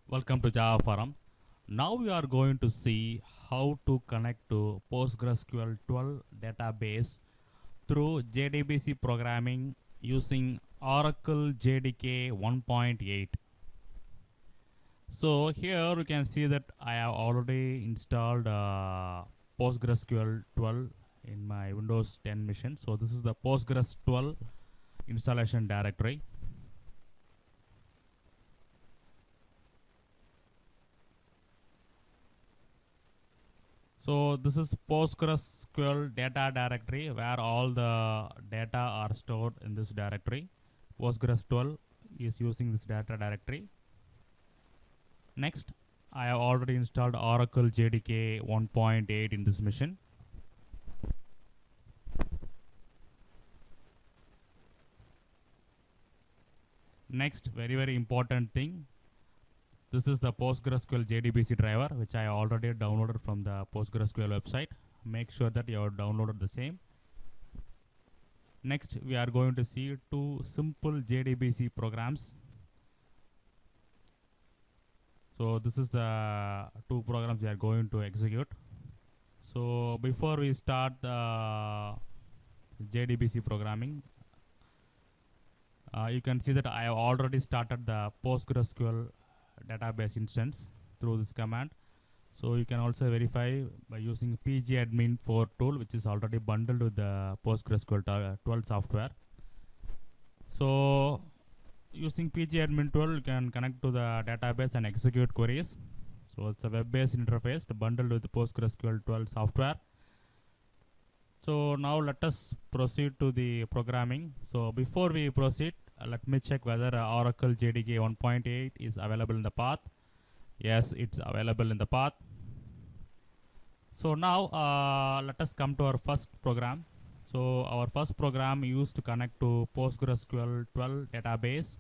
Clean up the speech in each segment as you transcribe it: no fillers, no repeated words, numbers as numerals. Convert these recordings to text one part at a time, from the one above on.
Welcome to Java Forum. Now we are going to see how to connect to PostgreSQL 12 database through JDBC programming using Oracle JDK 1.8. So here you can see that I have already installed PostgreSQL 12 in my Windows 10 machine. So this is the Postgres 12 installation directory. So this is PostgreSQL data directory where all the data are stored in this directory. Postgres 12 is using this data directory. Next, I have already installed Oracle JDK 1.8 in this machine. Next, very important thing. This is the PostgreSQL JDBC driver, which I already downloaded from the PostgreSQL website. Make sure that you have downloaded the same. Next, we are going to see two simple JDBC programs. So this is the two programs we are going to execute. So before we start the JDBC programming, you can see that I have already started the PostgreSQL database instance through this command. So you can also verify by using pgadmin4 tool, which is already bundled with the PostgreSQL 12 software. So using pgadmin tool, you can connect to the database and execute queries. So it's a web-based interface bundled with the PostgreSQL 12 software. So now let us proceed to the programming. So before we proceed, let me check whether Oracle JDK 1.8 is available in the path. Yes, it's available in the path. So now let us come to our first program. So our first program used to connect to PostgreSQL 12 database.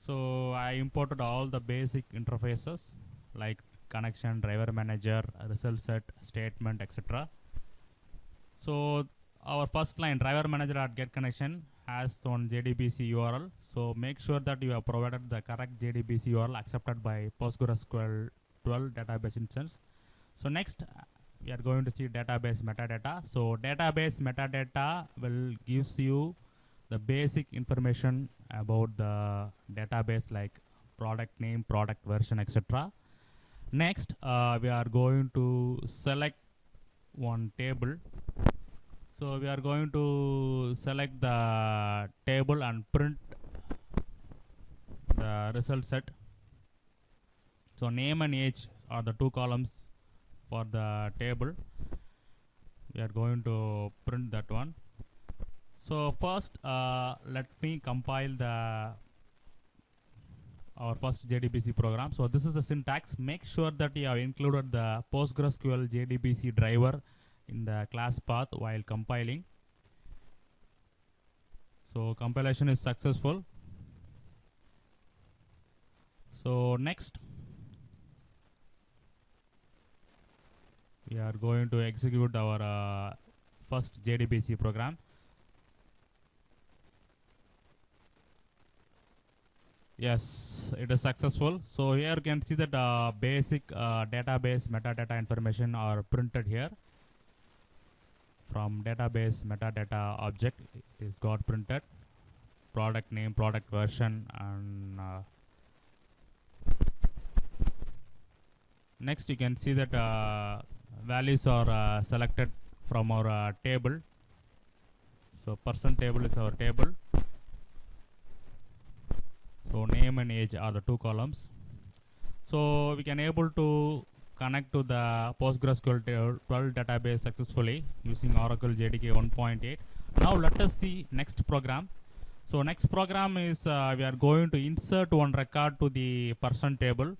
So I imported all the basic interfaces like connection, driver manager, result set, statement, etc. So our first line, driver manager.get connection, has one JDBC URL. So make sure that you have provided the correct JDBC URL accepted by PostgreSQL 12 database instance. So next, we are going to see database metadata. So database metadata will gives you the basic information about the database like product name, product version, etc. Next, we are going to select one table. So we are going to select the table and print the result set. So name and age are the two columns for the table. We are going to print that one. So first, let me compile our first JDBC program. So this is the syntax. Make sure that you have included the PostgreSQL JDBC driver in the class path while compiling. So compilation is successful. So next, we are going to execute our first JDBC program. Yes, it is successful. So here you can see that basic database metadata information are printed here. From database metadata object, it is got printed. Product name, product version, and next you can see that values are selected from our table. So person table is our table. So name and age are the two columns. So we can able to connect to the PostgreSQL 12 database successfully using Oracle JDK 1.8. Now let us see next program. So next program is we are going to insert one record to the person table.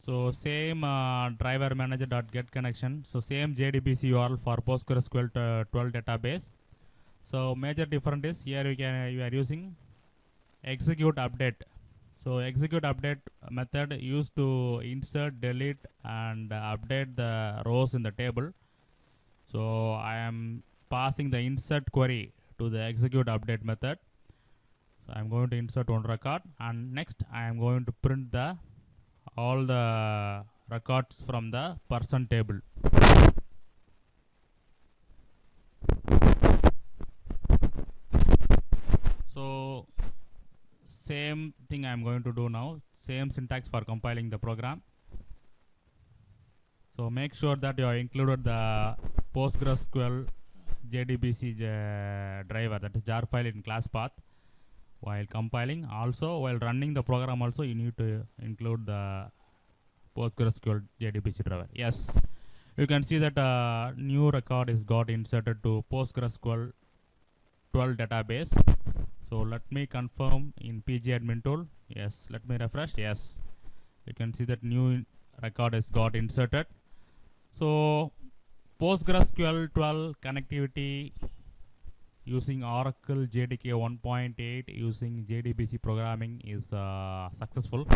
So same driver manager.get connection. So same JDBC URL for PostgreSQL 12 database. So major difference is here you are using execute update. So execute update method used to insert, delete, and update the rows in the table. So I am passing the insert query to the execute update method. So I'm going to insert one record, and next I am going to print the all the records from the person table. So same thing I am going to do now, same syntax for compiling the program. So make sure that you have included the PostgreSQL JDBC driver, that is jar file, in class path while compiling. Also while running the program also you need to include the PostgreSQL JDBC driver. Yes, you can see that new record is got inserted to PostgreSQL 12 database. So let me confirm in pgadmin tool. Yes, let me refresh. Yes, you can see that new record is got inserted. So PostgreSQL 12 connectivity using Oracle JDK 1.8 using JDBC programming is successful.